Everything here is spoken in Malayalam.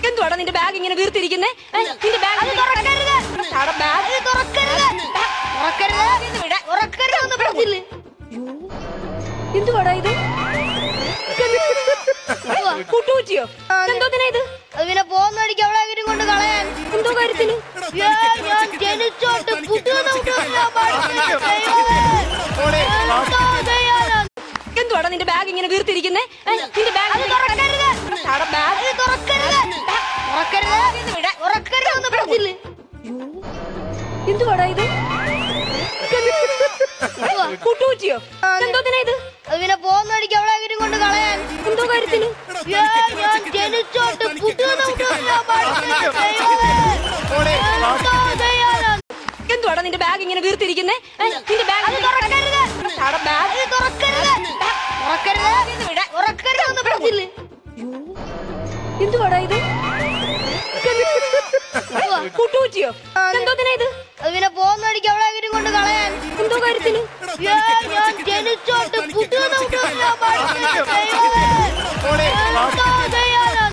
എന്തുവാടാ നിന്റെ ബാഗ് ഇങ്ങനെ വീർത്തിരിക്കുന്നേ? നിന്റെ ബാഗ് എന്തുവാടാ ഇത്? കുട്ടൂച്ചിയോ? എന്തോത്തിനാ ഇത്? പിന്നെ പോകുന്ന വഴിക്ക് എവിടെയെങ്കിലും കൊണ്ട് കളയാൻ. എന്തോ കാര്യത്തിന്? ഞാൻ ജനിച്ചോട്ട് എന്തുവാടാ നിന്റെ ബാഗ് ഇങ്ങനെ വീർത്തിരിക്കുന്നേ? നിന്റെ ബാഗ് എന്തുവാടാ ഇത്? കുട്ടൂച്ചിയോ? എന്തോത്തിനാ ഇത്? പിന്നെ പോകുന്ന വഴിക്ക് എവിടെയെങ്കിലും കൊണ്ട് കളയാൻ. എന്തോ കാര്യത്തിന്? ഞാൻ ജനിച്ചോട്ട് എന്തുവാടാ നിന്റെ ബാഗ് ഇങ്ങനെ വീർത്തിരിക്കുന്നേ? നിന്റെ ബാഗ് എന്തുവാടാ ഇത്? കുട്ടൂച്ചിയോ? എന്തോത്തിനാ ഇത്? പിന്നെ പോകുന്ന വഴിക്ക് എവിടെയെങ്കിലും കൊണ്ട് കളയാൻ. എന്തോ കാര്യത്തിന്? ഞാൻ ജനിച്ചോട്ട്